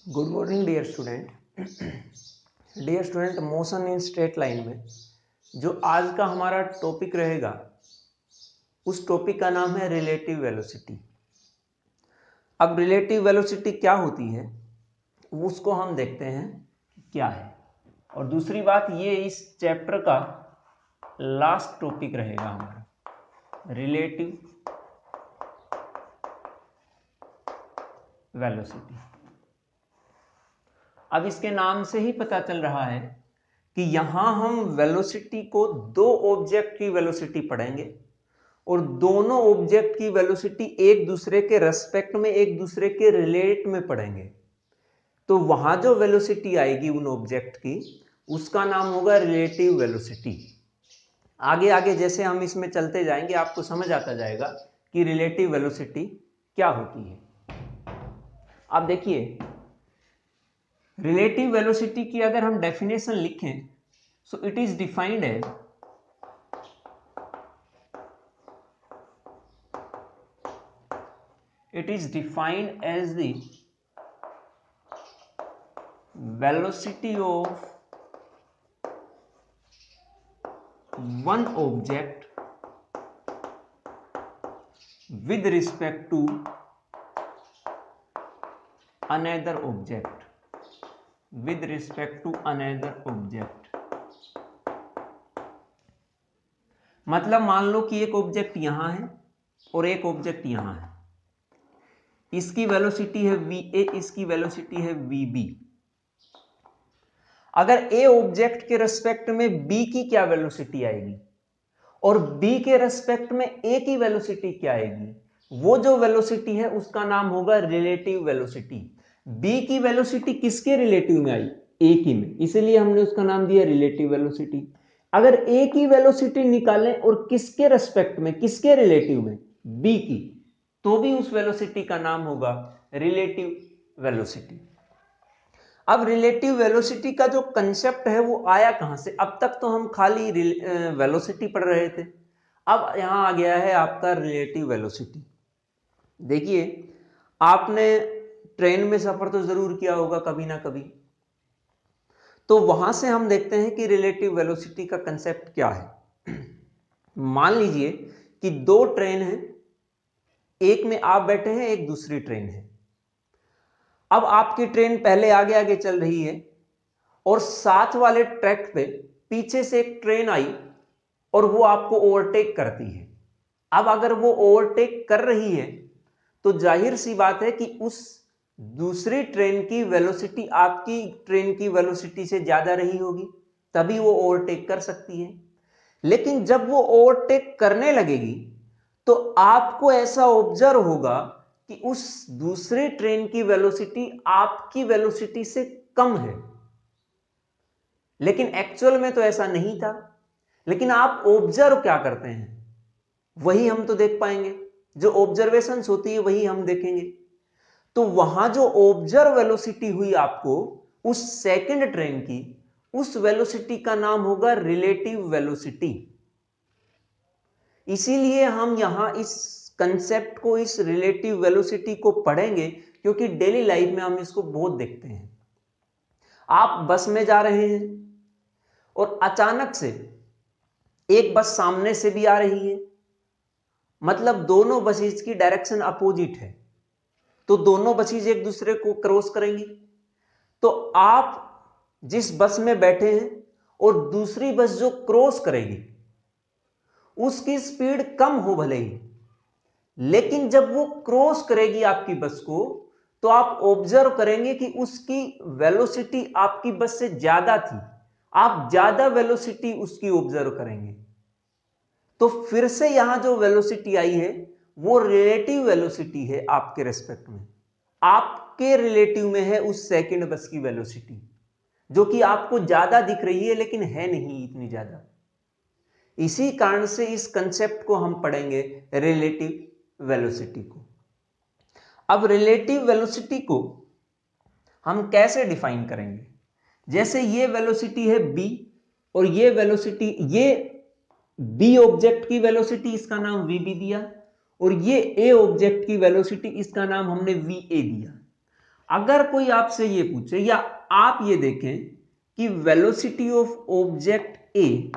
Good morning dear student. Dear student, motion in straight line में जो आज का हमारा टॉपिक रहेगा उस टॉपिक का नाम है रिलेटिव वेलोसिटी। अब रिलेटिव वेलोसिटी क्या होती है उसको हम देखते हैं कि क्या है। और दूसरी बात, ये इस चैप्टर का लास्ट टॉपिक रहेगा हमारा, रिलेटिव वेलोसिटी। अब इसके नाम से ही पता चल रहा है कि यहां हम वेलोसिटी को दो ऑब्जेक्ट की वेलोसिटी पढ़ेंगे और दोनों ऑब्जेक्ट की वेलोसिटी एक दूसरे के रेस्पेक्ट में, एक दूसरे के रिलेट में पढ़ेंगे। तो वहां जो वेलोसिटी आएगी उन ऑब्जेक्ट की, उसका नाम होगा रिलेटिव वेलोसिटी। आगे आगे जैसे हम इसमें चलते जाएंगे आपको समझ आता जाएगा कि रिलेटिव वेलोसिटी क्या होती है। अब देखिए, रिलेटिव वेलोसिटी की अगर हम डेफिनेशन लिखें, so it is defined as the velocity of one object with respect to another object। मतलब मान लो कि एक ऑब्जेक्ट यहां है और एक ऑब्जेक्ट यहां है, इसकी वेलोसिटी है va, इसकी वेलोसिटी है vb। अगर a ऑब्जेक्ट के रेस्पेक्ट में b की क्या वेलोसिटी आएगी और b के रेस्पेक्ट में a की वेलोसिटी क्या आएगी, वो जो वेलोसिटी है उसका नाम होगा रिलेटिव वेलोसिटी। b की वेलोसिटी किसके रिलेटिव में आई? a की में, इसलिए हमने उसका नाम दिया रिलेटिव वेलोसिटी। अगर a की वेलोसिटी निकालें और किसके रेस्पेक्ट में, किसके रिलेटिव में, b की, तो भी उस वेलोसिटी का नाम होगा रिलेटिव वेलोसिटी। अब रिलेटिव वेलोसिटी का जो कंसेप्ट है वो आया कहां से? अब तक तो हम खाली वेलोसिटी पढ़ रहे थे, अब यहां आ गया है आपका रिलेटिव वेलोसिटी। देखिए, आपने ट्रेन में सफर तो जरूर किया होगा कभी ना कभी, तो वहां से हम देखते हैं कि रिलेटिव वेलोसिटी का कंसेप्ट क्या है। मान लीजिए कि दो ट्रेन हैं, एक में आप बैठे हैं, एक दूसरी ट्रेन है। अब आपकी ट्रेन पहले आगे आगे चल रही है और साथ वाले ट्रैक पे पीछे से एक ट्रेन आई और वो आपको ओवरटेक करती है। अब अगर वो ओवरटेक कर रही है तो जाहिर सी बात है कि उस दूसरी ट्रेन की वेलोसिटी आपकी ट्रेन की वेलोसिटी से ज्यादा रही होगी, तभी वो ओवरटेक कर सकती है। लेकिन जब वो ओवरटेक करने लगेगी तो आपको ऐसा ऑब्जर्व होगा कि उस दूसरी ट्रेन की वेलोसिटी आपकी वेलोसिटी से कम है। लेकिन एक्चुअल में तो ऐसा नहीं था, लेकिन आप ऑब्जर्व क्या करते हैं वही हम तो देख पाएंगे, जो ऑब्जर्वेशंस होती है वही हम देखेंगे। तो वहां जो ऑब्जर्व वेलोसिटी हुई आपको उस सेकंड ट्रेन की, उस वेलोसिटी का नाम होगा रिलेटिव वेलोसिटी। इसीलिए हम यहां इस कंसेप्ट को, इस रिलेटिव वेलोसिटी को पढ़ेंगे, क्योंकि डेली लाइफ में हम इसको बहुत देखते हैं। आप बस में जा रहे हैं और अचानक से एक बस सामने से भी आ रही है, मतलब दोनों बसेस की डायरेक्शन अपोजिट है, तो दोनों बसेस एक दूसरे को क्रॉस करेंगी। तो आप जिस बस में बैठे हैं और दूसरी बस जो क्रॉस करेगी उसकी स्पीड कम हो भले ही, लेकिन जब वो क्रॉस करेगी आपकी बस को तो आप ऑब्जर्व करेंगे कि उसकी वेलोसिटी आपकी बस से ज्यादा थी। आप ज्यादा वेलोसिटी उसकी ऑब्जर्व करेंगे, तो फिर से यहां जो वेलोसिटी आई है वो रिलेटिव वेलोसिटी है आपके रेस्पेक्ट में। आपके रिलेटिव में है उस सेकंड बस की वेलोसिटी, जो कि आपको ज्यादा दिख रही है लेकिन है नहीं इतनी ज्यादा। इसी कारण से इस कंसेप्ट को हम पढ़ेंगे रिलेटिव वेलोसिटी को। अब रिलेटिव वेलोसिटी को हम कैसे डिफाइन करेंगे? जैसे ये वेलोसिटी है b और ये वेलोसिटी, ये b ऑब्जेक्ट की वेलोसिटी, इसका नाम vb दिया, और ये a ऑब्जेक्ट की वेलोसिटी, इसका नाम हमने va दिया। अगर कोई आपसे ये पूछे या आप ये देखें कि velocity of object A,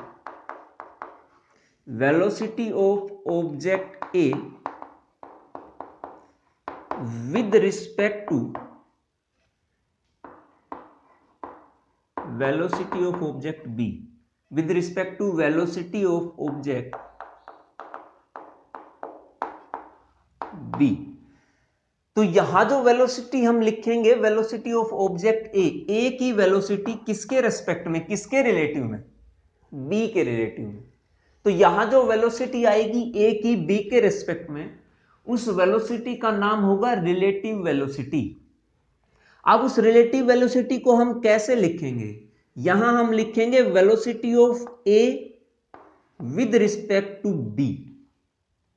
velocity of object A with respect to velocity of object b, with respect to velocity of object b, तो यहां जो वेलोसिटी हम लिखेंगे वेलोसिटी ऑफ ऑब्जेक्ट ए की वेलोसिटी किसके रेस्पेक्ट में, किसके रिलेटिव में, बी के रिलेटिव में। तो यहां जो वेलोसिटी आएगी ए की बी के रेस्पेक्ट में, उस वेलोसिटी का नाम होगा रिलेटिव वेलोसिटी। अब उस रिलेटिव वेलोसिटी को हम कैसे लिखेंगे, यहां हम लिखेंगे velocity of A with respect to B,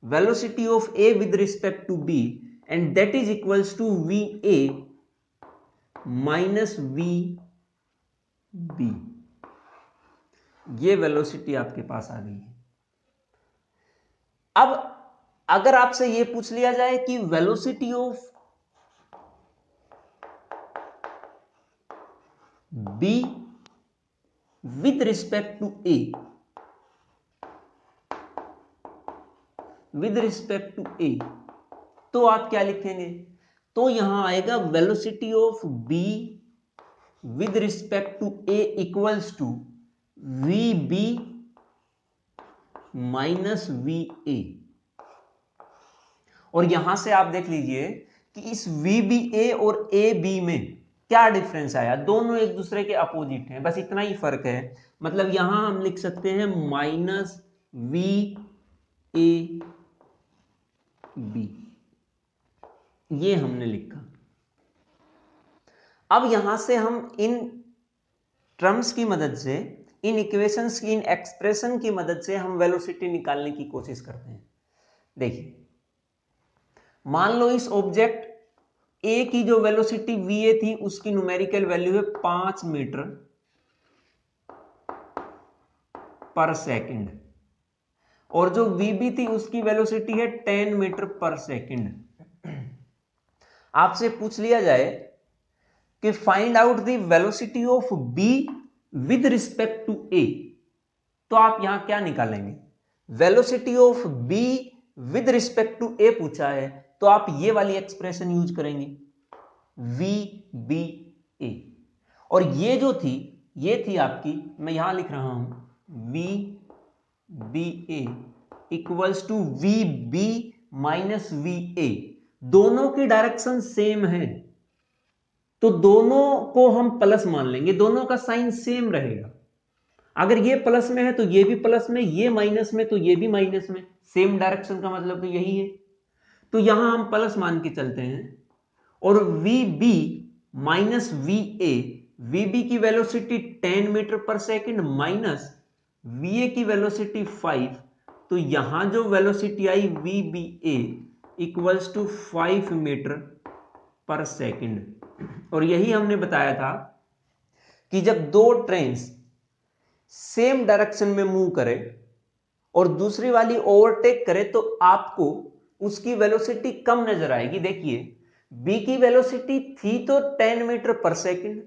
velocity of A with respect to B, and that is equals to V A minus V B. ये वेलोसिटी आपके पास आ गई है। अब अगर आपसे यह पूछ लिया जाए कि velocity of B with respect to A, with respect to A, तो आप क्या लिखेंगे, तो यहां आएगा velocity of B with respect to A equals to V B minus V A. और यहां से आप देख लीजिए कि इस वी बी ए और ए बी में क्या डिफरेंस आया, दोनों एक दूसरे के अपोजिट हैं, बस इतना ही फर्क है। मतलब यहां हम लिख सकते हैं माइनस वी ए बी, ये हमने लिखा। अब यहां से हम इन टर्म्स की मदद से, इन इक्वेशंस की, इन एक्सप्रेशन की मदद से हम वेलोसिटी निकालने की कोशिश करते हैं। देखिए, मान लो इस ऑब्जेक्ट ए की जो वेलोसिटी वी ए थी उसकी न्यूमेरिकल वैल्यू है 5 मीटर पर सेकंड, और जो वी बी थी उसकी वेलोसिटी है 10 मीटर पर सेकंड। आपसे पूछ लिया जाए कि find out the velocity of B with respect to A, तो आप यहां क्या निकालेंगे, velocity of B with respect to A पूछा है, तो आप ये वाली एक्सप्रेशन यूज करेंगे वी बी ए, और ये जो थी ये थी आपकी, मैं यहां लिख रहा हूं V B A equals to V B minus V A. दोनों की डायरेक्शन सेम है तो दोनों को हम प्लस मान लेंगे, दोनों का साइन सेम रहेगा। अगर ये प्लस में है तो ये भी प्लस में, ये माइनस में तो ये भी माइनस में, सेम डायरेक्शन का मतलब तो यही है। तो यहां हम प्लस मान के चलते हैं, और V B minus V A, V B की वेलोसिटी 10 मीटर पर सेकंड माइनस वी ए की वेलोसिटी 5, तो यहां जो वेलोसिटी आई V B A equals to 5 metre पर सेकंड। और यही हमने बताया था कि जब दो ट्रेन्स सेम डायरेक्शन में मूव करे और दूसरी वाली ओवरटेक करे तो आपको उसकी वेलोसिटी कम नजर आएगी। देखिए, बी की वेलोसिटी थी तो 10 मीटर पर सेकंड,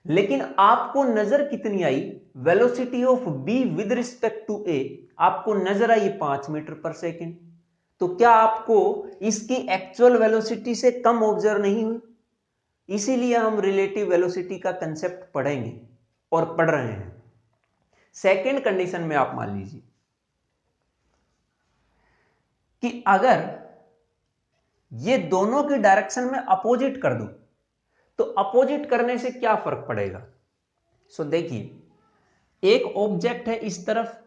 लेकिन आपको नजर कितनी आई, velocity of B with respect to A आपको नजर आई 5 मीटर पर सेकंड। तो क्या आपको इसकी एक्चुअल वेलोसिटी से कम ऑब्जर्व नहीं हुई? इसीलिए हम रिलेटिव वेलोसिटी का कंसेप्ट पढ़ेंगे और पढ़ रहे हैं। सेकेंड कंडीशन में आप मान लीजिए कि अगर ये दोनों की डायरेक्शन में अपोजिट कर दो, तो अपोजिट करने से क्या फर्क पड़ेगा। सो देखिए, एक ऑब्जेक्ट है इस तरफ,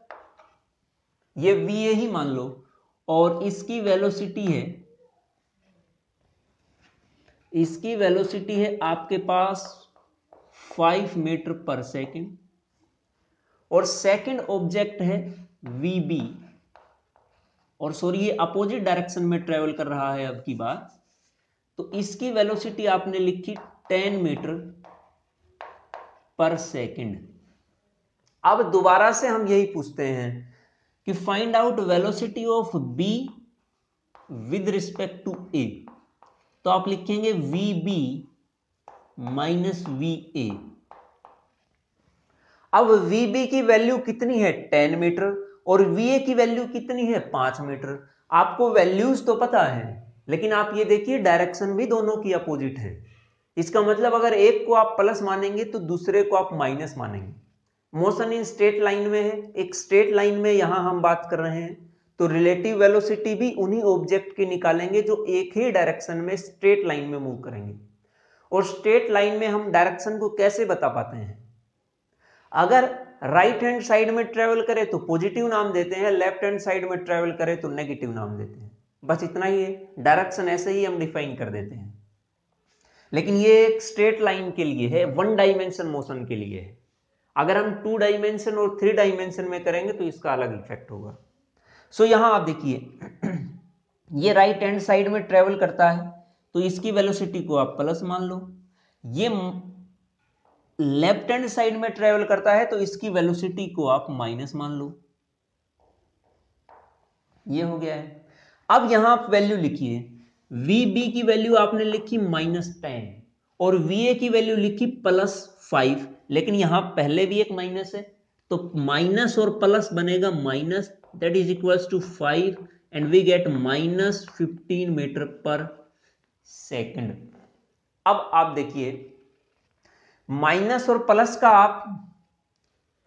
ये वी ए ही मान लो, और इसकी वेलोसिटी है, इसकी वेलोसिटी है आपके पास 5 मीटर पर सेकंड, और सेकंड ऑब्जेक्ट है वी बी, और सॉरी ये अपोजिट डायरेक्शन में ट्रेवल कर रहा है अब की बात, तो इसकी वेलोसिटी आपने लिखी 10 मीटर पर सेकंड। अब दोबारा से हम यही पूछते हैं कि find out velocity of B with respect to A, तो आप लिखेंगे V B minus V A. अब वी बी की वैल्यू कितनी है 10 मीटर और वी ए की वैल्यू कितनी है 5 मीटर। आपको वैल्यूज तो पता है, लेकिन आप ये देखिए डायरेक्शन भी दोनों की अपोजिट है। इसका मतलब अगर एक को आप प्लस मानेंगे तो दूसरे को आप माइनस मानेंगे। मोशन इन स्ट्रेट लाइन में है, एक स्ट्रेट लाइन में यहां हम बात कर रहे हैं, तो रिलेटिव वेलोसिटी भी उन्हीं ऑब्जेक्ट की निकालेंगे जो एक ही डायरेक्शन में स्ट्रेट लाइन में मूव करेंगे। और स्ट्रेट लाइन में हम डायरेक्शन को कैसे बता पाते हैं? अगर राइट हैंड साइड में ट्रेवल करे तो पॉजिटिव नाम देते हैं, लेफ्ट हैंड साइड में ट्रेवल करे तो नेगेटिव नाम देते हैं। बस इतना ही है, डायरेक्शन ऐसे ही हम डिफाइन कर देते हैं। लेकिन ये एक स्ट्रेट लाइन के लिए है, वन डायमेंशन मोशन के लिए है। अगर हम 2 डायमेंशन और 3 डायमेंशन में करेंगे तो इसका अलग इफेक्ट होगा। सो यहां आप देखिए ये राइट हैंड साइड में ट्रेवल करता है तो इसकी वेलोसिटी को आप प्लस मान लो। ये लेफ्ट हैंड साइड में ट्रेवल करता है तो इसकी वेलोसिटी को आप माइनस मान लो। ये हो गया है। अब यहां आप वैल्यू लिखिए, वी बी की वैल्यू आपने लिखी -10 और वी ए की वैल्यू लिखी +5, लेकिन यहां पहले भी एक माइनस है तो माइनस और प्लस बनेगा minus, that is equals to 5 and we get -15 metre पर सेकंड। अब आप देखिए माइनस और प्लस का आप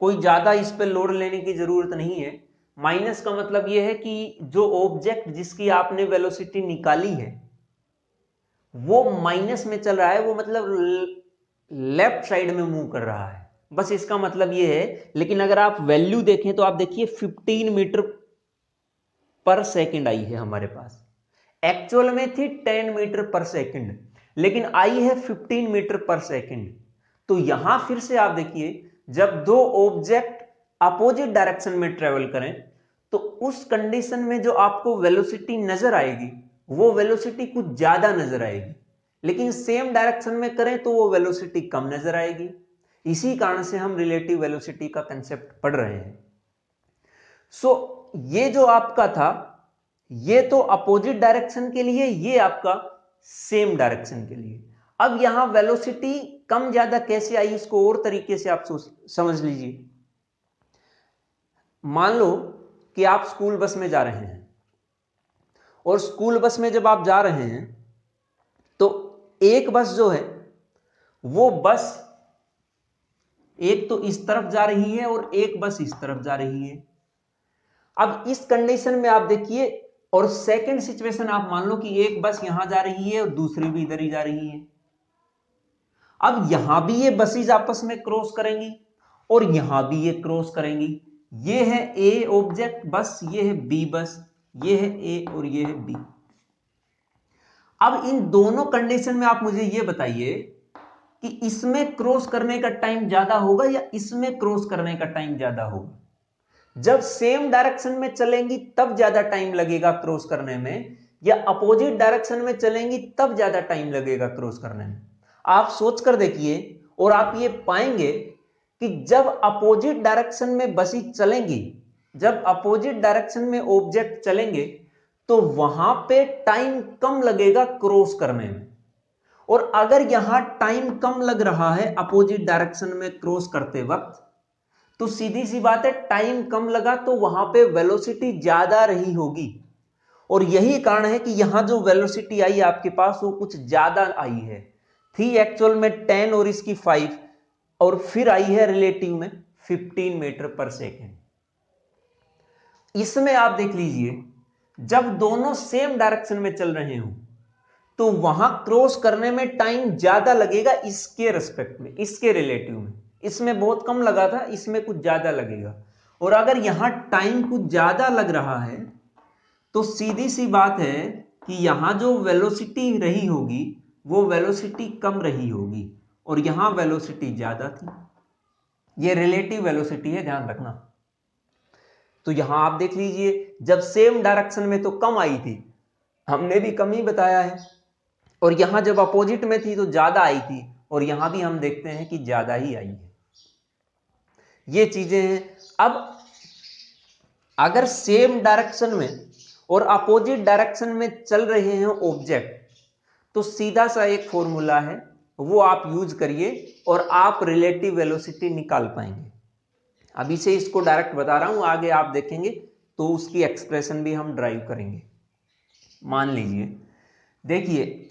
कोई ज्यादा इस पे लोड लेने की जरूरत नहीं है। माइनस का मतलब यह है कि जो ऑब्जेक्ट जिसकी आपने वेलोसिटी निकाली है वो माइनस में चल रहा है, वो मतलब लेफ्ट साइड में मूव कर रहा है, बस इसका मतलब यह है। लेकिन अगर आप वैल्यू देखें तो आप देखिए 15 मीटर पर सेकंड आई है हमारे पास। एक्चुअल में थी 10 मीटर पर सेकंड, लेकिन आई है 15 मीटर पर सेकंड। तो यहां फिर से आप देखिए जब दो ऑब्जेक्ट अपोजिट डायरेक्शन में ट्रेवल करें तो उस कंडीशन में जो आपको वेलोसिटी नजर आएगी वो वेलोसिटी कुछ ज्यादा नजर आएगी, लेकिन सेम डायरेक्शन में करें तो वो वेलोसिटी कम नजर आएगी। इसी कारण से हम रिलेटिव वेलोसिटी का कंसेप्ट पढ़ रहे हैं। सो ये जो आपका था ये तो अपोजिट डायरेक्शन के लिए, ये आपका सेम डायरेक्शन के लिए। अब यहां वेलोसिटी कम ज्यादा कैसे आई इसको और तरीके से आप समझ लीजिए। मान लो कि आप स्कूल बस में जा रहे हैं और स्कूल बस में जब आप जा रहे हैं तो एक बस जो है वो बस एक तो इस तरफ जा रही है और एक बस इस तरफ जा रही है। अब इस कंडीशन में आप देखिए, और सेकंड सिचुएशन आप मान लो कि एक बस यहां जा रही है और दूसरी भी इधर ही जा रही है। अब यहां भी ये बसेस आपस में क्रॉस करेंगी और यहां भी ये क्रॉस करेंगी। ये है ए ऑब्जेक्ट बस, ये है बी बस, ये है ए और ये है बी। अब इन दोनों कंडीशन में आप मुझे ये बताइए कि इसमें क्रॉस करने का टाइम ज्यादा होगा या इसमें क्रॉस करने का टाइम ज्यादा होगा? जब सेम डायरेक्शन में चलेंगी तब ज्यादा टाइम लगेगा क्रॉस करने में, या अपोजिट डायरेक्शन में चलेंगी तब ज्यादा टाइम लगेगा क्रॉस करने में? आप सोच कर देखिए और आप ये पाएंगे कि जब अपोजिट डायरेक्शन में बसें चलेंगी, जब अपोजिट डायरेक्शन में ऑब्जेक्ट चलेंगे तो वहां पे टाइम कम लगेगा क्रॉस करने में। और अगर यहां टाइम कम लग रहा है अपोजिट डायरेक्शन में क्रॉस करते वक्त, तो सीधी सी बात है टाइम कम लगा तो वहां पे वेलोसिटी ज्यादा रही होगी। और यही कारण है कि यहां जो वेलोसिटी आई आपके पास वो कुछ ज्यादा आई है, थी एक्चुअल में 10 और इसकी 5, और फिर आई है रिलेटिव में 15 मीटर पर सेकेंड। इसमें आप देख लीजिए जब दोनों सेम डायरेक्शन में चल रहे हो तो वहां क्रॉस करने में टाइम ज्यादा लगेगा इसके रिस्पेक्ट में, इसके रिलेटिव में। इसमें बहुत कम लगा था, इसमें कुछ ज्यादा लगेगा। और अगर यहां टाइम कुछ ज्यादा लग रहा है तो सीधी सी बात है कि यहां जो वेलोसिटी रही होगी वो वेलोसिटी कम रही होगी और यहां वेलोसिटी ज्यादा थी। ये रिलेटिव वेलोसिटी है, ध्यान रखना। तो यहां आप देख लीजिए जब सेम डायरेक्शन में तो कम आई थी, हमने भी कम ही बताया है, और यहां जब अपोजिट में थी तो ज्यादा आई थी, और यहां भी हम देखते हैं कि ज्यादा ही आई है। ये चीजें हैं। अब अगर सेम डायरेक्शन में और अपोजिट डायरेक्शन में चल रहे हैं ऑब्जेक्ट तो सीधा सा एक फॉर्मूला है, वो आप यूज करिए और आप रिलेटिव वेलोसिटी निकाल पाएंगे। अभी से इसको डायरेक्ट बता रहा हूं, आगे आप देखेंगे तो उसकी एक्सप्रेशन भी हम ड्राइव करेंगे। मान लीजिए, देखिए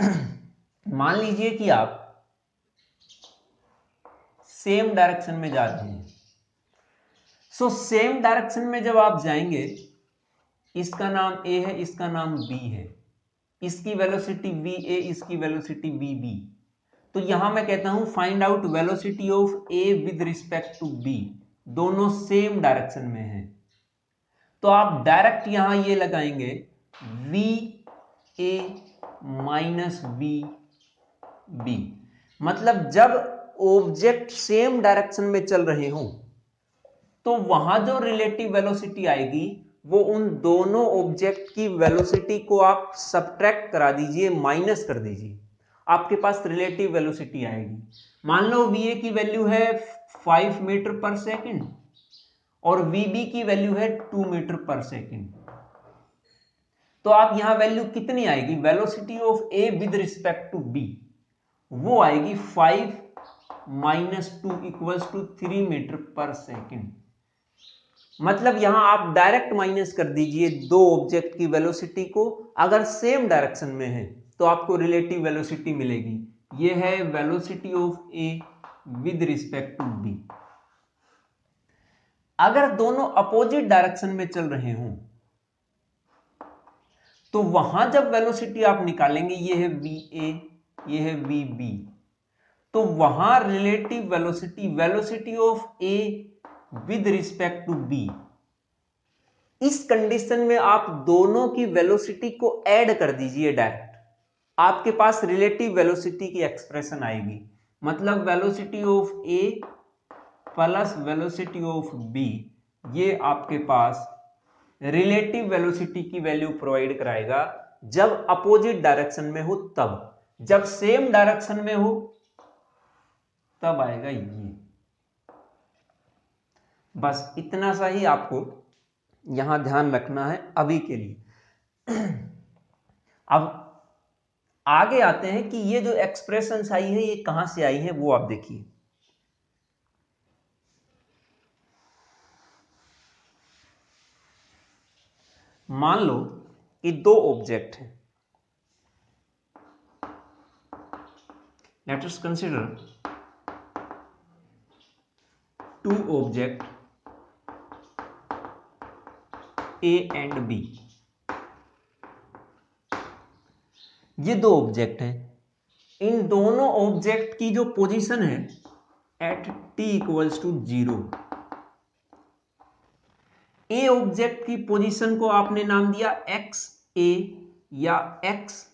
मान लीजिए कि आप सेम डायरेक्शन में जा रहे हैं। सो सेम डायरेक्शन में जब आप जाएंगे, इसका नाम ए है, इसका नाम बी है, इसकी वेलोसिटी वी ए, इसकी वेलोसिटी वी बी। तो यहां मैं कहता हूं find out velocity of A with respect to B. दोनों सेम डायरेक्शन में हैं, तो आप डायरेक्ट यहां ये लगाएंगे V A minus V B. मतलब जब ऑब्जेक्ट सेम डायरेक्शन में चल रहे हो तो वहां जो रिलेटिव वेलोसिटी आएगी वो उन दोनों ऑब्जेक्ट की वेलोसिटी को आप सब्ट्रैक्ट करा दीजिए, माइनस कर दीजिए, आपके पास रिलेटिव वेलोसिटी आएगी। मान लो वी ए की वैल्यू है 5 मीटर पर सेकंड और वी बी की वैल्यू है 2 मीटर पर सेकंड। तो आप यहां वैल्यू कितनी आएगी, velocity of A with respect to B, वो आएगी 5 माइनस 2 इक्वल्स टू 3 मीटर पर सेकंड। मतलब यहां आप डायरेक्ट माइनस कर दीजिए दो ऑब्जेक्ट की वेलोसिटी को, अगर सेम डायरेक्शन में है तो आपको रिलेटिव वेलोसिटी मिलेगी। ये है velocity of A with respect to B. अगर दोनों अपोजिट डायरेक्शन में चल रहे हों तो वहां जब वेलोसिटी आप निकालेंगे, ये है वी ए, ये है वी बी, तो वहां relative velocity, velocity of A with respect to B, इस कंडीशन में आप दोनों की वेलोसिटी को ऐड कर दीजिए डायरेक्ट, आपके पास रिलेटिव वेलोसिटी की एक्सप्रेशन आएगी। मतलब velocity of A plus velocity of B, ये आपके पास रिलेटिव वेलोसिटी की वैल्यू प्रोवाइड कराएगा जब अपोजिट डायरेक्शन में हो तब। जब सेम डायरेक्शन में हो तब आएगा ये। बस इतना सा ही आपको यहां ध्यान रखना है अभी के लिए। अब आगे आते हैं कि ये जो एक्सप्रेशंस आई है ये कहां से आई है, वो आप देखिए। मान लो कि दो ऑब्जेक्ट हैं, let us consider two object A and B. ये दो ऑब्जेक्ट हैं, इन दोनों ऑब्जेक्ट की जो पोजीशन है at T equals to 0, A object की पोजीशन को आपने नाम दिया एक्स ए या एक्स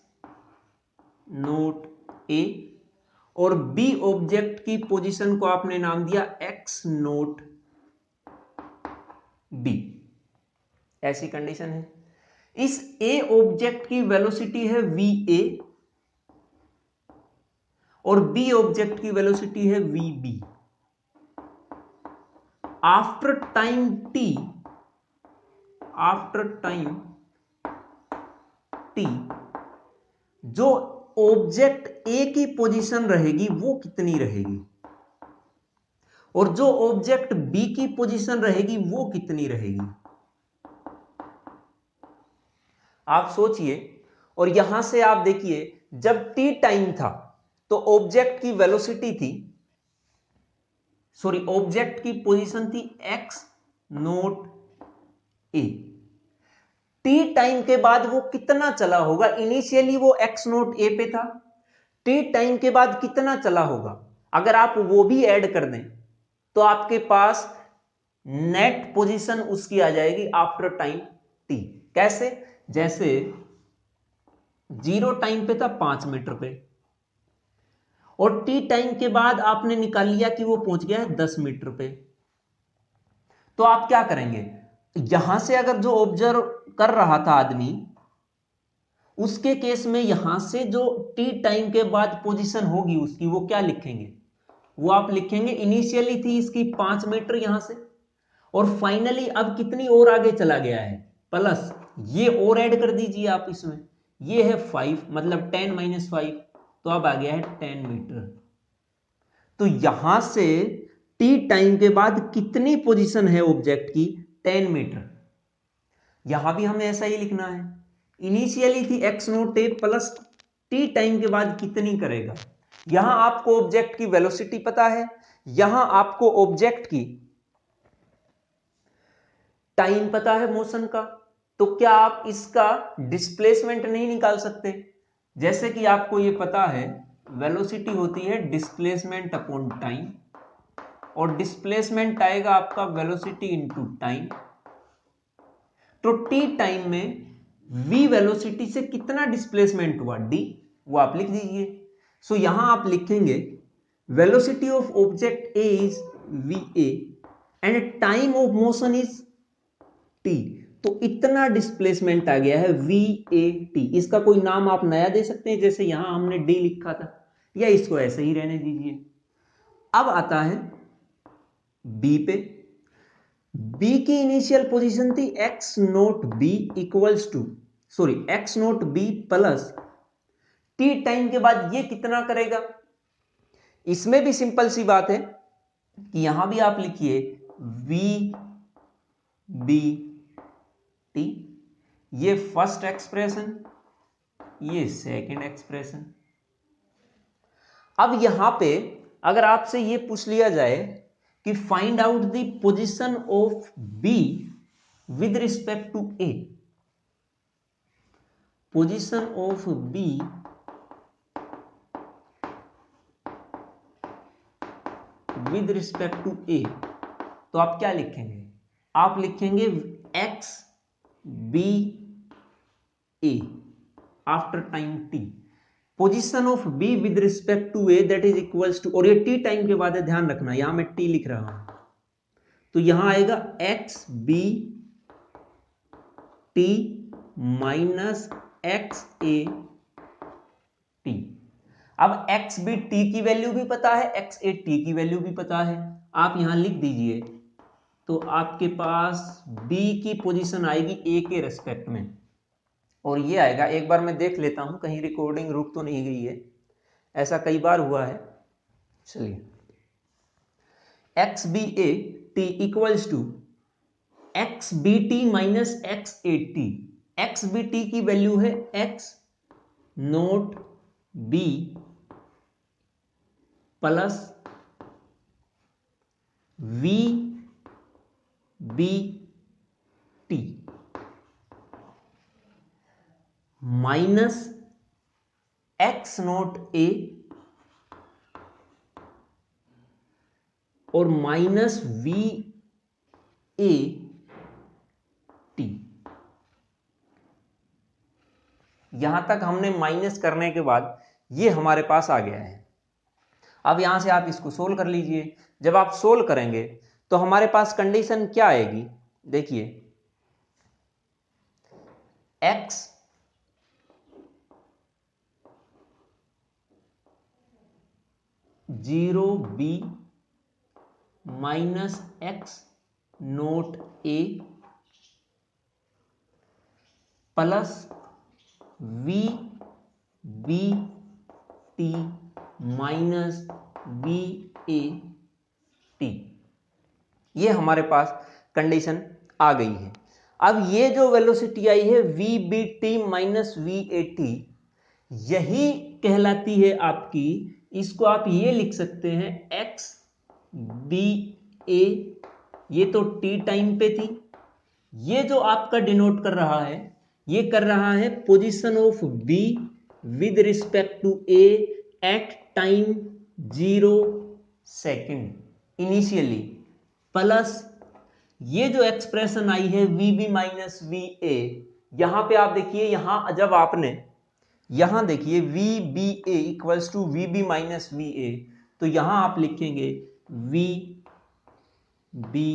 नोट ए, और बी ऑब्जेक्ट की पोजीशन को आपने नाम दिया एक्स नोट बी। ऐसी कंडीशन है। इस ए ऑब्जेक्ट की वेलोसिटी है वी ए और बी ऑब्जेक्ट की वेलोसिटी है V B. After time T, after time T, जो ऑब्जेक्ट ए की पोजीशन रहेगी वो कितनी रहेगी और जो ऑब्जेक्ट बी की पोजीशन रहेगी वो कितनी रहेगी, आप सोचिए। और यहां से आप देखिए, जब टी टाइम था तो ऑब्जेक्ट की वेलोसिटी थी, सॉरी ऑब्जेक्ट की पोजीशन थी एक्स नोट ए। टी टाइम के बाद वो कितना चला होगा, इनिशियली वो एक्स नोट ए पे था, टी टाइम के बाद कितना चला होगा, अगर आप वो भी ऐड कर दें तो आपके पास नेट पोजीशन उसकी आ जाएगी आफ्टर टाइम टी। कैसे, जैसे 0 टाइम पे था 5 मीटर पे और टी टाइम के बाद आपने निकाल लिया कि वो पहुंच गया है 10 मीटर पे, तो आप क्या करेंगे, यहां से अगर जो ऑब्जर्व कर रहा था आदमी, उसके केस में यहां से जो टी टाइम के बाद पोजीशन होगी उसकी, वो क्या लिखेंगे, वो आप लिखेंगे इनिशियली थी इसकी 5 मीटर यहां से और फाइनली अब कितनी और आगे चला गया है, प्लस ये और ऐड कर दीजिए आप इसमें, ये है 5, मतलब 10 - 5, तो अब आ गया है 10 मीटर। तो यहां से टी टाइम के बाद कितनी पोजीशन है ऑब्जेक्ट की, 10 मीटर। यहां भी हमें ऐसा ही लिखना है, इनिशियली थी x note A plus T time के बाद कितनी करेगा। यहां आपको ऑब्जेक्ट की वेलोसिटी पता है, यहां आपको ऑब्जेक्ट की टाइम पता है मोशन का, तो क्या आप इसका डिस्प्लेसमेंट नहीं निकाल सकते। जैसे कि आपको यह पता है वेलोसिटी होती है डिस्प्लेसमेंट अपॉन टाइम, और डिस्प्लेसमेंट आएगा आपका वेलोसिटी इनटू टाइम। तो टी टाइम में v वेलोसिटी से कितना डिस्प्लेसमेंट हुआ d, वो आप लिख दीजिए। सो यहां आप लिखेंगे velocity of object a is va and time of motion is t। तो इतना डिस्प्लेसमेंट आ गया है vat। इसका कोई नाम आप नया दे सकते हैं, जैसे यहां हमने d लिखा था, या इसको ऐसे ही रहने दीजिए। अब आता है b पे। b की इनिशियल पोजीशन थी x naught b equals to x naught b plus t time के बाद ये कितना करेगा। इसमें भी सिंपल सी बात है कि यहां भी आप लिखिए v b t, ये फर्स्ट एक्सप्रेशन, ये सेकंड एक्सप्रेशन। अब यहां पे अगर आपसे ये पूछ लिया जाए कि find out the position of b with respect to a, position of b with respect to a, तो आप क्या लिखेंगे, आप लिखेंगे x b a after time t, position of b with respect to a that is equals to, और ये t time के बाद है, ध्यान रखना यहां मैं t लिख रहा हूं, तो यहां आएगा x b t minus x a t। अब x b t की वैल्यू भी पता है, x a t की वैल्यू भी पता है, आप यहां लिख दीजिए। तो आपके पास b की पोजीशन आएगी a के रेस्पेक्ट में, और ये आएगा, एक बार मैं देख लेता हूं कहीं रिकॉर्डिंग रुक तो नहीं गई है, ऐसा कई बार हुआ है। चलिए, X B A T equals to X B T minus X A T. X B T की वैल्यू है X naught B plus V B T minus X naught A और माइनस वी ए टी। यहां तक हमने minus करने के बाद ये हमारे पास आ गया है। अब यहां से आप इसको सोल्व कर लीजिए। जब आप सोल्व करेंगे तो हमारे पास कंडीशन क्या आएगी, देखिए x zero B minus X naught A plus V B T minus V A T, ये हमारे पास कंडीशन आ गई है। अब ये जो वेलोसिटी आई है V B T minus V A T, यही कहलाती है आपकी, इसको आप ये लिख सकते हैं एक्स बी ए, ये तो टी टाइम पे थी, ये जो आपका डिनोट कर रहा है, ये कर रहा है position of B with respect to A at time 0 second initially, plus ये जो एक्सप्रेशन आई है V B minus V A, यहां पे आप देखिए, यहां जब आपने यहां देखिए V B A equals to V B minus V A, तो यहां आप लिखेंगे V B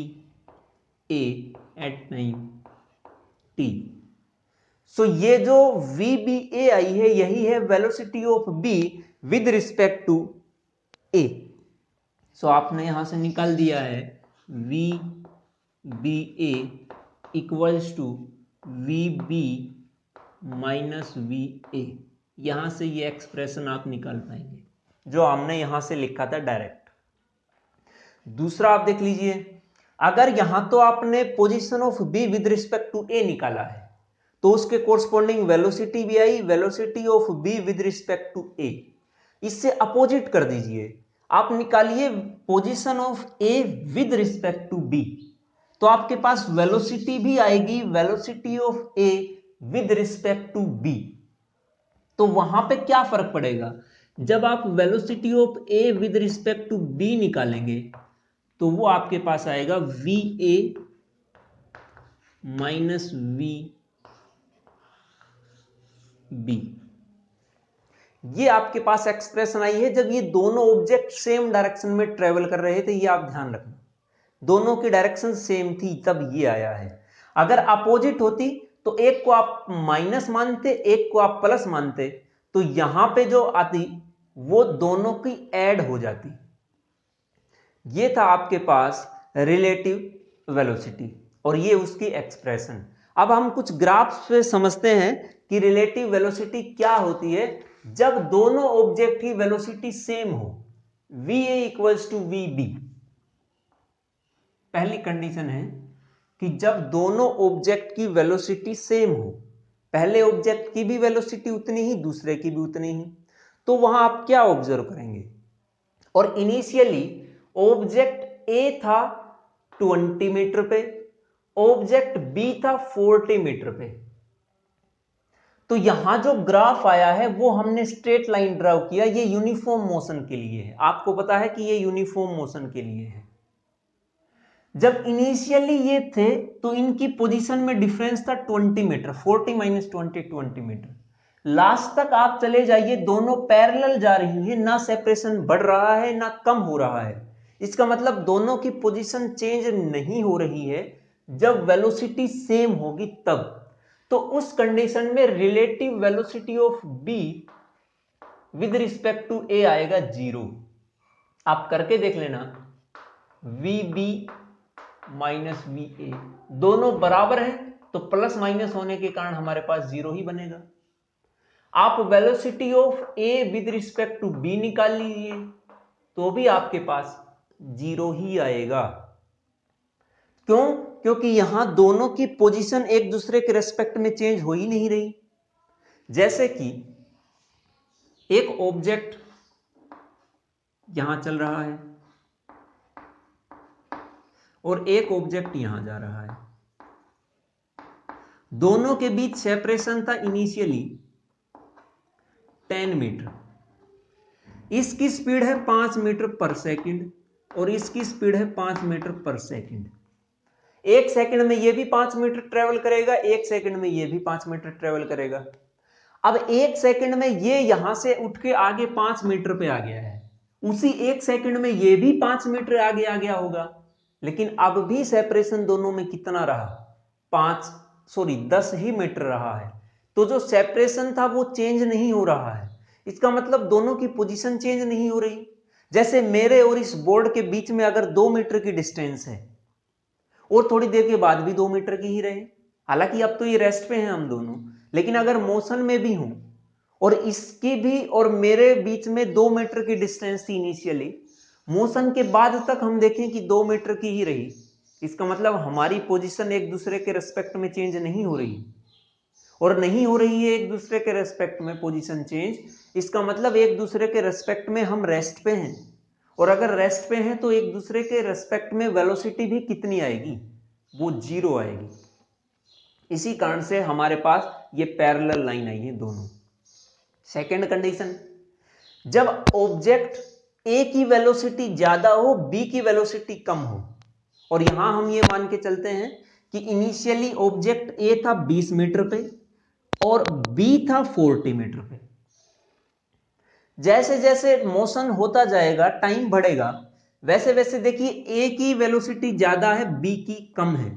A at time T. So ये जो वी बी ए आई है, यही है velocity of B with respect to A. So आपने यहां से निकाल दिया है V B A equals to V B minus V A. यहां से ये एक्सप्रेशन आप निकाल पाएंगे जो हमने यहां से लिखा था डायरेक्ट। दूसरा आप देख लीजिए, अगर यहां तो आपने position of B with respect to A निकाला है, तो उसके कोरस्पॉन्डिंग वेलोसिटी भी आई, velocity of B with respect to A. इससे अपोजिट कर दीजिए, आप निकालिए position of A with respect to B, तो आपके पास वेलोसिटी भी आएगी, velocity of A with respect to B. तो वहां पे क्या फर्क पड़ेगा, जब आप velocity of A with respect to B निकालेंगे तो वो आपके पास आएगा V A minus V B. ये आपके पास एक्सप्रेशन आई है जब ये दोनों ऑब्जेक्ट सेम डायरेक्शन में ट्रेवल कर रहे थे। ये आप ध्यान रखना, दोनों की डायरेक्शन सेम थी तब ये आया है। अगर अपोजिट होती तो एक को आप माइनस मानते, एक को आप प्लस मानते, तो यहां पे जो आती वो दोनों की ऐड हो जाती। ये था आपके पास रिलेटिव वेलोसिटी और ये उसकी एक्सप्रेशन। अब हम कुछ ग्राफ्स पे समझते हैं कि रिलेटिव वेलोसिटी क्या होती है जब दोनों ऑब्जेक्ट की वेलोसिटी सेम हो, va इक्वल्स टू vb। पहली कंडीशन है कि जब दोनों ऑब्जेक्ट की वेलोसिटी सेम हो, पहले ऑब्जेक्ट की भी वेलोसिटी उतनी ही, दूसरे की भी उतनी ही, तो वहां आप क्या ऑब्जर्व करेंगे। और इनिशियली ऑब्जेक्ट ए था 20 मीटर पे, ऑब्जेक्ट बी था 40 मीटर पे। तो यहां जो ग्राफ आया है वो हमने स्ट्रेट लाइन ड्रॉ किया, ये यूनिफॉर्म मोशन के लिए है। आपको पता है कि ये यूनिफॉर्म मोशन के लिए है। जब इनिशियली ये थे तो इनकी पोजीशन में डिफरेंस था 20 मीटर, 40 माइनस 20 मीटर। लास्ट तक आप चले जाइए, दोनों पैरेलल जा रही है, ना सेपरेशन बढ़ रहा है ना कम हो रहा है। इसका मतलब दोनों की पोजीशन चेंज नहीं हो रही है। जब वेलोसिटी सेम होगी तब, तो उस कंडीशन में relative velocity of B with respect to A आएगा 0। आप करके देख लेना, V B minus V A दोनों बराबर है तो प्लस माइनस होने के कारण हमारे पास 0 ही बनेगा। आप velocity of A with respect to B निकाल लीजिए तो भी आपके पास 0 ही आएगा। क्यों? क्योंकि यहां दोनों की पोजीशन एक दूसरे के रेस्पेक्ट में चेंज हो ही नहीं रही। जैसे कि एक ऑब्जेक्ट यहां चल रहा है और एक ऑब्जेक्ट यहां जा रहा है, दोनों के बीच सेपरेशन था इनिशियली 10 मीटर। इसकी स्पीड है 5 मीटर पर सेकंड और इसकी स्पीड है 5 मीटर पर सेकंड। एक सेकंड में ये भी 5 मीटर ट्रेवल करेगा, एक सेकंड में ये भी 5 मीटर ट्रेवल करेगा। अब एक सेकंड में ये यहां से उठ के आगे 5 मीटर पे आ गया है, उसी एक सेकंड में ये भी 5 मीटर आगे आ गया होगा, लेकिन अब भी सेपरेशन दोनों में कितना रहा, 10 ही मीटर रहा है। तो जो सेपरेशन था वो चेंज नहीं हो रहा है। इसका मतलब दोनों की पोजीशन चेंज नहीं हो रही। जैसे मेरे और इस बोर्ड के बीच में अगर 2 मीटर की डिस्टेंस है और थोड़ी देर के बाद भी 2 मीटर की ही रहे, हालांकि अब तो ये रेस्ट पे हैं हम दोनों, लेकिन अगर मोशन में भी हूं और इसकी भी और मेरे बीच में 2 मीटर की डिस्टेंस थी इनिशियली, मोशन के बाद तक हम देखें कि 2 मीटर की ही रही, इसका मतलब हमारी पोजीशन एक दूसरे के रेस्पेक्ट में चेंज नहीं हो रही। और नहीं हो रही है एक दूसरे के रेस्पेक्ट में पोजीशन चेंज, इसका मतलब एक दूसरे के रेस्पेक्ट में हम रेस्ट पे हैं। और अगर रेस्ट पे हैं तो एक दूसरे के रेस्पेक्ट में वेलोसिटी भी कितनी आएगी, वो 0 आएगी। इसी कारण से हमारे पास ये पैरेलल लाइन आई है दोनों। सेकेंड कंडीशन, जब ऑब्जेक्ट ए की वेलोसिटी ज्यादा हो, बी की वेलोसिटी कम हो, और यहां हम ये मान के चलते हैं कि इनिशियली ऑब्जेक्ट ए था 20 मीटर पे और बी था 40 मीटर पे। जैसे जैसे मोशन होता जाएगा, टाइम बढ़ेगा, वैसे वैसे देखिए ए की वेलोसिटी ज्यादा है, बी की कम है,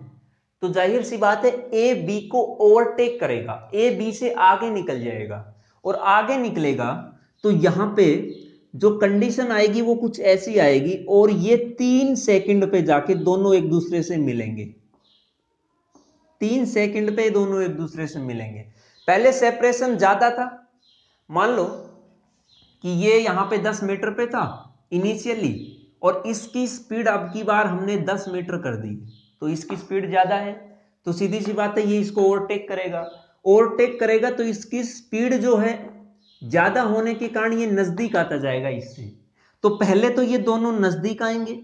तो जाहिर सी बात है ए बी को ओवरटेक करेगा, ए बी से आगे निकल जाएगा। और आगे निकलेगा तो यहां पे जो कंडीशन आएगी वो कुछ ऐसी आएगी, और ये 3 सेकंड पे जाके दोनों एक दूसरे से मिलेंगे। 3 सेकंड पे दोनों एक दूसरे से मिलेंगे। पहले सेपरेशन ज्यादा था, मान लो कि ये यहां पे 10 मीटर पे था इनिशियली, और इसकी स्पीड अब की बार हमने 10 मीटर कर दी, तो इसकी स्पीड ज्यादा है, तो सीधी सी बात है ये इसको ओवरटेक करेगा। ओवरटेक करेगा तो इसकी स्पीड जो है ज्यादा होने के कारण ये नजदीक आता जाएगा इससे। तो पहले तो ये दोनों नजदीक आएंगे,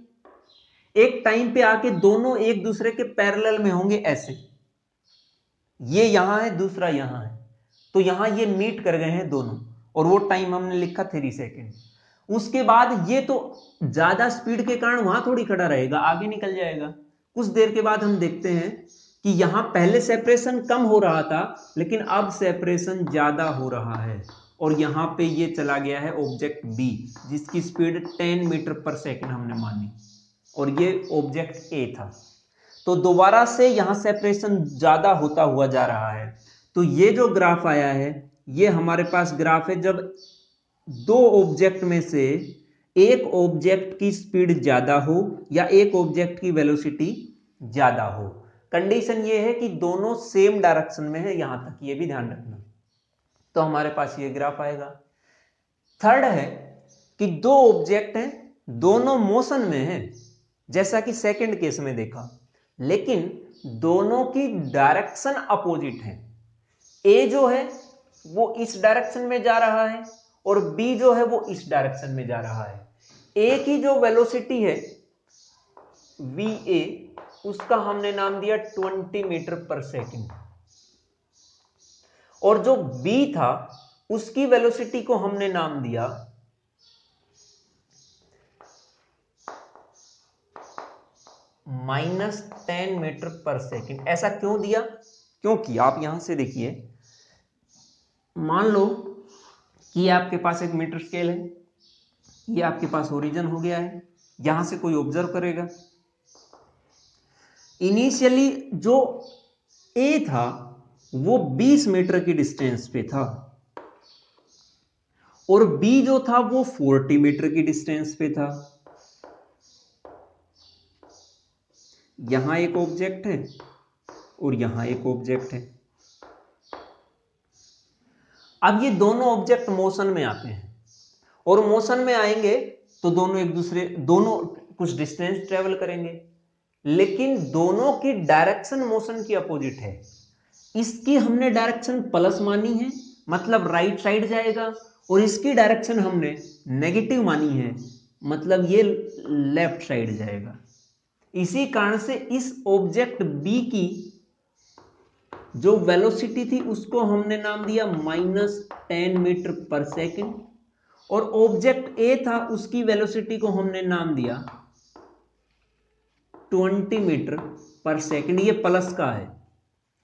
एक टाइम पे आके दोनों एक दूसरे के पैरेलल में होंगे ऐसे, ये यहां है दूसरा यहां है, तो यहां ये मीट कर गए हैं दोनों, और वो टाइम हमने लिखा 3 सेकेंड। उसके बाद ये तो ज्यादा स्पीड के कारण वहां थोड़ी खड़ा रहेगा, आगे निकल जाएगा। कुछ देर के बाद हम देखते हैं कि यहां पहले सेपरेशन कम हो रहा था, लेकिन अब सेपरेशन ज्यादा हो रहा है, और यहां पे ये चला गया है ऑब्जेक्ट बी, जिसकी स्पीड 10 मीटर पर सेकेंड हमने मानी, और ये ऑब्जेक्ट ए था। तो दोबारा से यहां सेपरेशन ज्यादा होता हुआ जा रहा है। तो ये जो ग्राफ आया है, ये हमारे पास ग्राफ है जब दो ऑब्जेक्ट में से एक ऑब्जेक्ट की स्पीड ज्यादा हो या एक ऑब्जेक्ट की वेलोसिटी ज्यादा हो। कंडीशन ये है कि दोनों सेम डायरेक्शन में है, यहां तक ये भी ध्यान रखना, तो हमारे पास ये ग्राफ आएगा। थर्ड है कि दो ऑब्जेक्ट हैं, दोनों मोशन में हैं, जैसा कि सेकंड केस में देखा, लेकिन दोनों की डायरेक्शन अपोजिट है। ए जो है वो इस डायरेक्शन में जा रहा है और बी जो है वो इस डायरेक्शन में जा रहा है। ए की जो वेलोसिटी है वी ए, उसका हमने नाम दिया 20 मीटर पर सेकेंड, और जो बी था उसकी वेलोसिटी को हमने नाम दिया -10 मीटर पर सेकेंड। ऐसा क्यों दिया? क्योंकि आप यहां से देखिए, मान लो कि आपके पास एक मीटर स्केल है, ये आपके पास ओरिजिन हो गया है, यहां से कोई ऑब्जर्व करेगा। इनिशियली जो ए था वो 20 मीटर की डिस्टेंस पे था, और बी जो था वो 40 मीटर की डिस्टेंस पे था। यहां एक ऑब्जेक्ट है और यहां एक ऑब्जेक्ट है। अब ये दोनों ऑब्जेक्ट मोशन में आते हैं, और मोशन में आएंगे तो दोनों कुछ डिस्टेंस ट्रेवल करेंगे, लेकिन दोनों की डायरेक्शन मोशन की अपोजिट है। इसकी हमने डायरेक्शन प्लस मानी है, मतलब राइट साइड जाएगा, और इसकी डायरेक्शन हमने नेगेटिव मानी है, मतलब ये लेफ्ट साइड जाएगा। इसी कारण से इस ऑब्जेक्ट बी की जो वेलोसिटी थी उसको हमने नाम दिया -10 मीटर पर सेकेंड, और ऑब्जेक्ट ए था उसकी वेलोसिटी को हमने नाम दिया 20 मीटर पर सेकेंड। ये प्लस का है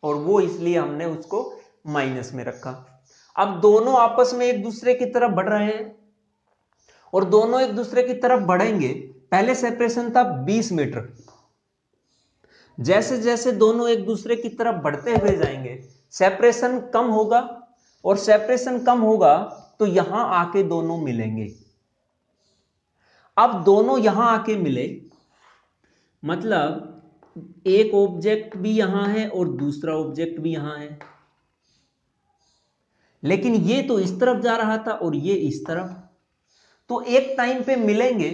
और वो इसलिए हमने उसको माइनस में रखा। अब दोनों आपस में एक दूसरे की तरफ बढ़ रहे हैं, और दोनों एक दूसरे की तरफ बढ़ेंगे। पहले सेपरेशन था 20 मीटर, जैसे जैसे दोनों एक दूसरे की तरफ बढ़ते हुए जाएंगे सेपरेशन कम होगा, और सेपरेशन कम होगा तो यहां आके दोनों मिलेंगे। अब दोनों यहां आके मिले, मतलब एक ऑब्जेक्ट भी यहां है और दूसरा ऑब्जेक्ट भी यहां है, लेकिन ये तो इस तरफ जा रहा था और ये इस तरफ, तो एक टाइम पे मिलेंगे,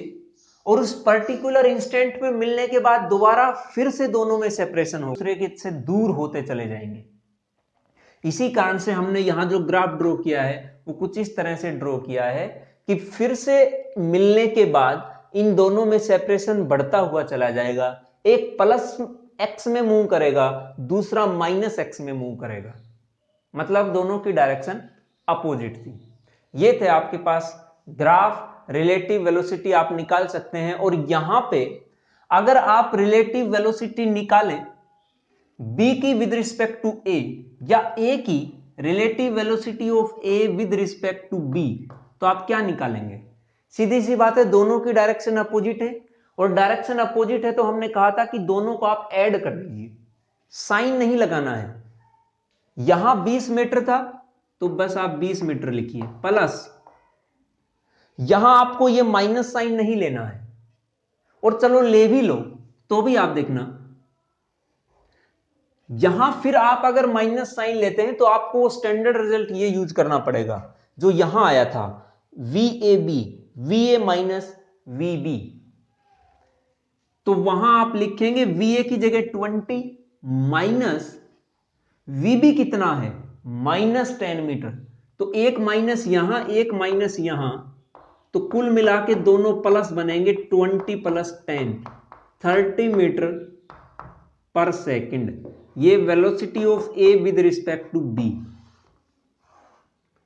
और उस पर्टिकुलर इंस्टेंट पे मिलने के बाद दोबारा फिर से दोनों में सेपरेशन हो, दूसरे के से दूर होते चले जाएंगे। इसी कारण से हमने यहां जो ग्राफ ड्रॉ किया है वो कुछ इस तरह से ड्रॉ किया है कि फिर से मिलने के बाद इन दोनों में सेपरेशन बढ़ता हुआ चला जाएगा। एक प्लस एक्स में मूव करेगा, दूसरा माइनस एक्स में मूव करेगा, मतलब दोनों की डायरेक्शन अपोजिट थी। ये थे आपके पास ग्राफ। रिलेटिव वेलोसिटी आप निकाल सकते हैं, और यहां पे अगर आप रिलेटिव वेलोसिटी निकालें b की विद रिस्पेक्ट टू a, या a की relative velocity of a with respect to b, तो आप क्या निकालेंगे? सीधी सी बात है, दोनों की डायरेक्शन अपोजिट है, और डायरेक्शन अपोजिट है तो हमने कहा था कि दोनों को आप ऐड कर दीजिए, साइन नहीं लगाना है। यहां 20 मीटर था तो बस आप 20 मीटर लिखिए, प्लस यहां आपको ये माइनस साइन नहीं लेना है, और चलो ले भी लो तो भी आप देखना, यहां फिर आप अगर माइनस साइन लेते हैं तो आपको स्टैंडर्ड रिजल्ट ये यूज करना पड़ेगा जो यहां आया था, V A B, V A minus V B. तो वहां आप लिखेंगे VA की जगह 20 माइनस VB कितना है -10 मीटर। तो एक माइनस यहां एक माइनस यहां, तो कुल मिला के दोनों प्लस बनेंगे 20 + 10 30 मीटर पर सेकंड। ये velocity of A with respect to B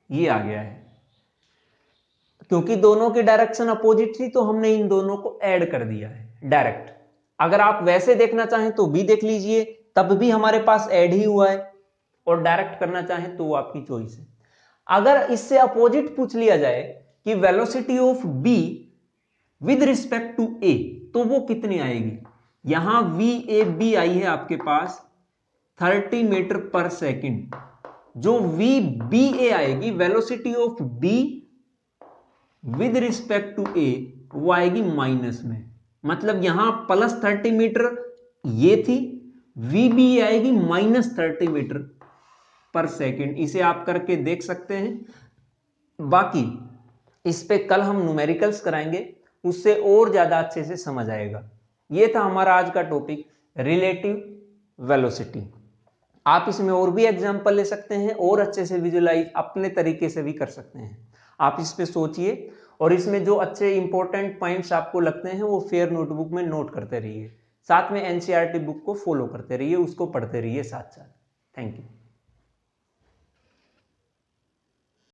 ये आ गया है। क्योंकि दोनों की डायरेक्शन अपोजिट थी तो हमने इन दोनों को ऐड कर दिया है डायरेक्ट। अगर आप वैसे देखना चाहें तो भी देख लीजिए, तब भी हमारे पास ऐड ही हुआ है, और डायरेक्ट करना चाहें तो वो आपकी चॉइस है। अगर इससे अपोजिट पूछ लिया जाए कि velocity of B with respect to A, तो वो कितनी आएगी। यहां VAB आई है आपके पास 30 मीटर पर सेकंड। जो VBA आएगी velocity of B with respect to A, वो आएगी माइनस में। मतलब यहां +30 मीटर ये थी, VBA आएगी -30 मीटर पर सेकंड। इसे आप करके देख सकते हैं। बाकी इस पे कल हम न्यूमेरिकल्स कराएंगे, उससे और ज्यादा अच्छे से समझ आएगा। ये था हमारा आज का टॉपिक रिलेटिव वेलोसिटी। आप इसमें और भी एग्जांपल ले सकते हैं और अच्छे से विजुलाइज अपने तरीके से भी कर सकते हैं। आप इस पे सोचिए और इसमें जो अच्छे इंपॉर्टेंट पॉइंट्स आपको लगते हैं वो फेयर नोटबुक में नोट करते रहिए। साथ में NCERT बुक को फॉलो करते रहिए, उसको पढ़ते रहिए साथ साथ। Thank you.